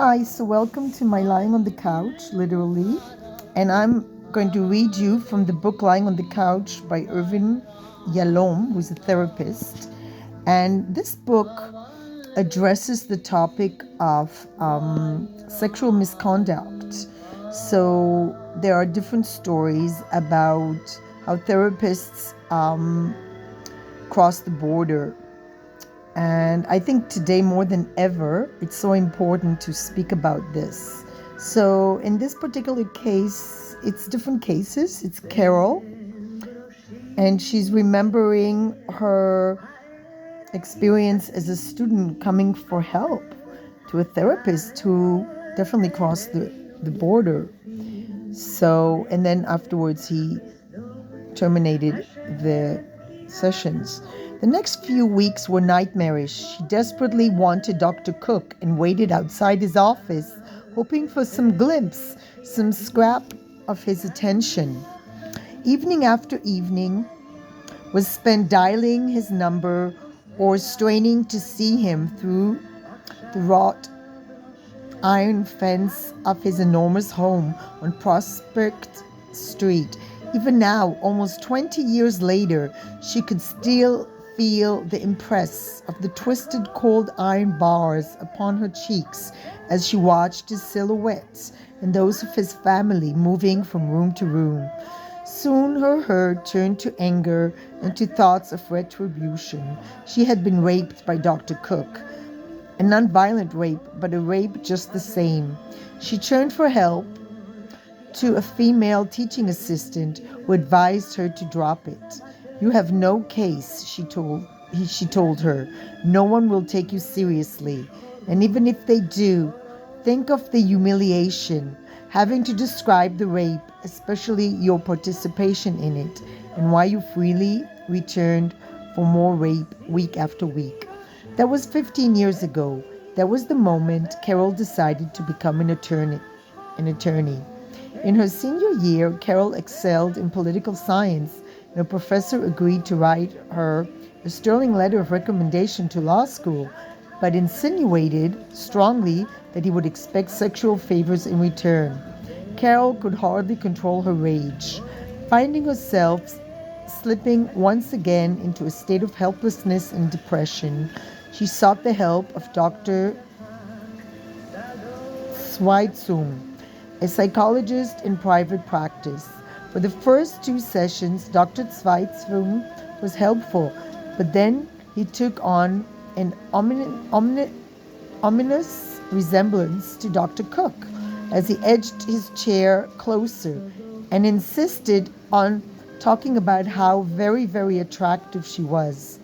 Hi, so welcome to my Lying on the Couch, literally. And I'm going to read you from the book Lying on the Couch by Irvin Yalom, who's a therapist. And this book addresses the topic of sexual misconduct. So there are different stories about how therapists cross the border. And I think today more than ever, it's so important to speak about this. So in this particular case, it's different cases. It's Carol, and she's remembering her experience as a student coming for help to a therapist who definitely crossed the border. So, and then afterwards he terminated the sessions. The next few weeks were nightmarish. She desperately wanted Dr. Cook and waited outside his office, hoping for some glimpse, some scrap of his attention. Evening after evening was spent dialing his number or straining to see him through the wrought iron fence of his enormous home on Prospect Street. Even now, almost 20 years later, she could still feel the impress of the twisted cold iron bars upon her cheeks as she watched his silhouettes and those of his family moving from room to room. Soon her hurt turned to anger and to thoughts of retribution. She had been raped by Dr. Cook. A non-violent rape, but a rape just the same. She turned for help to a female teaching assistant who advised her to drop it. "You have no case," she told her. "No one will take you seriously. And even if they do, think of the humiliation, having to describe the rape, especially your participation in it, and why you freely returned for more rape week after week." That was 15 years ago. That was the moment Carol decided to become an attorney. In her senior year, Carol excelled in political science, and a professor agreed to write her a sterling letter of recommendation to law school, but insinuated strongly that he would expect sexual favors in return. Carol could hardly control her rage. Finding herself slipping once again into a state of helplessness and depression, she sought the help of Dr. Schweitzum, a psychologist in private practice. For the first 2 sessions, Dr. Schweitzum was helpful, but then he took on an ominous resemblance to Dr. Cook as he edged his chair closer and insisted on talking about how very, very attractive she was.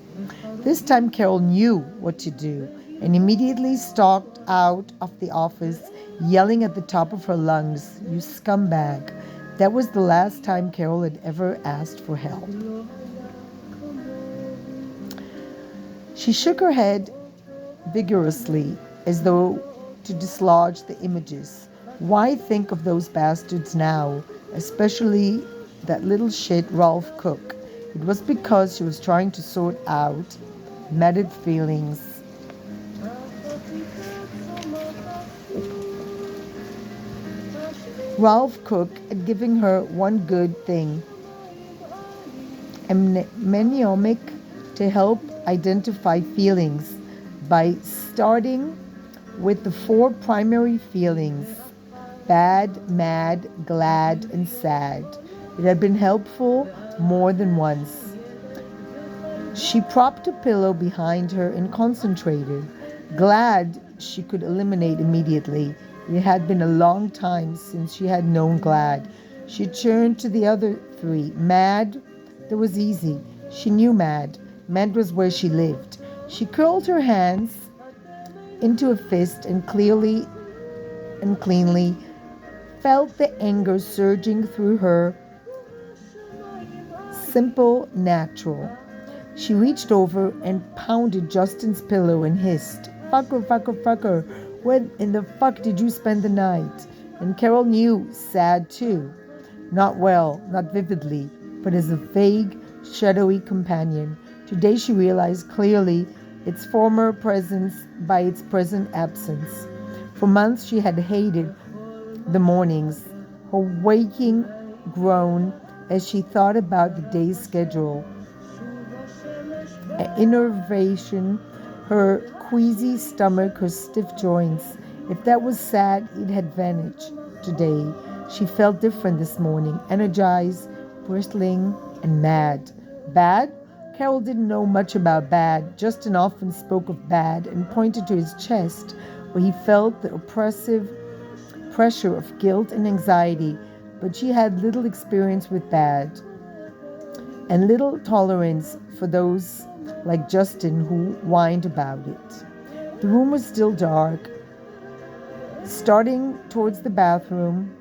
This time Carol knew what to do and immediately stalked out of the office, yelling at the top of her lungs, "You scumbag." That was the last time Carol had ever asked for help. She shook her head vigorously as though to dislodge the images. Why think of those bastards now, especially that little shit Ralph Cook? It was because she was trying to sort out matted feelings. Ralph Cook had given her one good thing, a mnemonic to help identify feelings by starting with the 4 primary feelings: bad, mad, glad, and sad. It had been helpful more than once. She propped a pillow behind her and concentrated. Glad she could eliminate immediately. It had been a long time since she had known glad. She turned to the other 3. Mad, that was easy. She knew mad. Mad was where she lived. She curled her hands into a fist and clearly and cleanly felt the anger surging through her. Simple, natural. She reached over and pounded Justin's pillow and hissed, "Fucker, fucker, fucker, when in the fuck did you spend the night?" And Carol knew sad too. Not well, not vividly, but as a vague, shadowy companion. Today she realized clearly its former presence by its present absence. For months she had hated the mornings, her waking groan as she thought about the day's schedule, innervation, her queasy stomach, her stiff joints. If that was sad, it had vanished today. She felt different this morning, energized, bristling, and mad. Bad? Carol didn't know much about bad. Justin often spoke of bad and pointed to his chest, where he felt the oppressive pressure of guilt and anxiety, but she had little experience with bad and little tolerance for those like Justin who whined about it. The room was still dark. Starting towards the bathroom,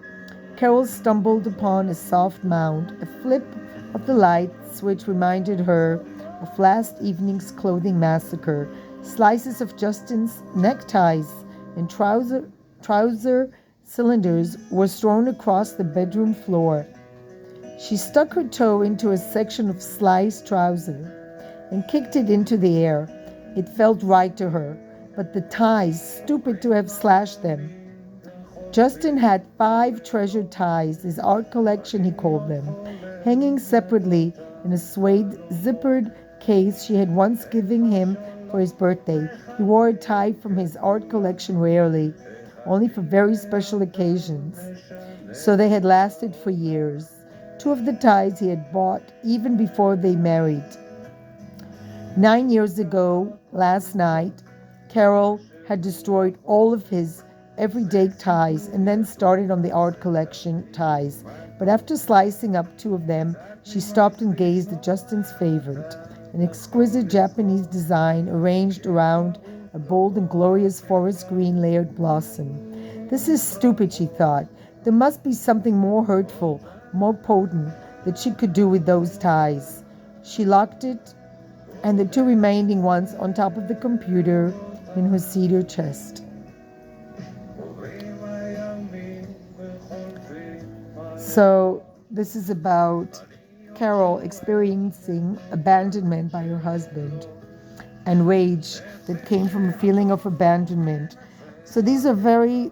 Carol stumbled upon a soft mound. A flip of the light switch reminded her of last evening's clothing massacre. Slices of Justin's neckties and trouser cylinders were strewn across the bedroom floor. She stuck her toe into a section of sliced trouser and kicked it into the air. It felt right to her, but the ties, stupid to have slashed them. Justin had 5 treasured ties, his art collection he called them, hanging separately in a suede zippered case she had once given him for his birthday. He wore a tie from his art collection rarely, only for very special occasions. So they had lasted for years. 2 of the ties he had bought even before they married. 9 years ago, last night, Carol had destroyed all of his everyday ties and then started on the art collection ties. But after slicing up 2 of them, she stopped and gazed at Justin's favorite, an exquisite Japanese design arranged around a bold and glorious forest green layered blossom. This is stupid, she thought. There must be something more hurtful, more potent, that she could do with those ties. She locked it and the 2 remaining ones on top of the computer in her cedar chest. So this is about Carol experiencing abandonment by her husband and rage that came from a feeling of abandonment. So these are very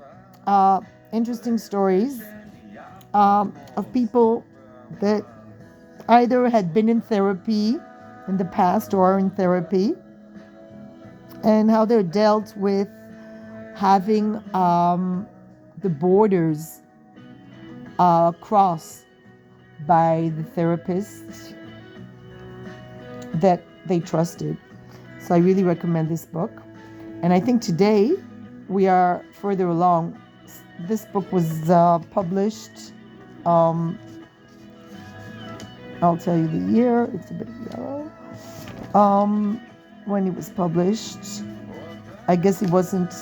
interesting stories of people that either had been in therapy in the past or are in therapy, and how they're dealt with having the borders crossed by the therapist that they trusted. So I really recommend this book. And I think today we are further along. This book was published, I'll tell you the year, it's a bit yellow, when it was published. I guess it wasn't,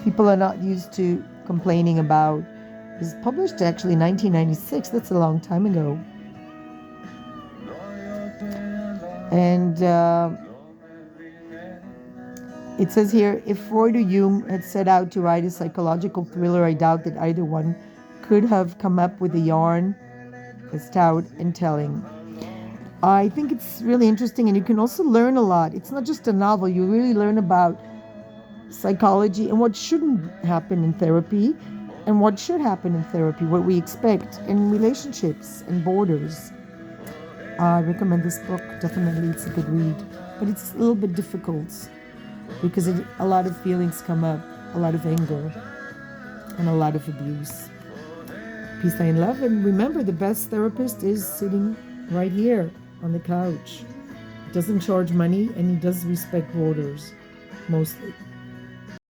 people are not used to complaining about. It was published actually in 1996, that's a long time ago. And it says here, if Freud or Jung had set out to write a psychological thriller, I doubt that either one could have come up with a yarn as stout and telling. I think it's really interesting, and you can also learn a lot. It's not just a novel. You really learn about psychology and what shouldn't happen in therapy and what should happen in therapy, what we expect in relationships and borders. I recommend this book. Definitely, it's a good read. But it's a little bit difficult because a lot of feelings come up, a lot of anger, and a lot of abuse. Peace, and love. And remember, the best therapist is sitting right here on the couch. He doesn't charge money, and he does respect borders, mostly.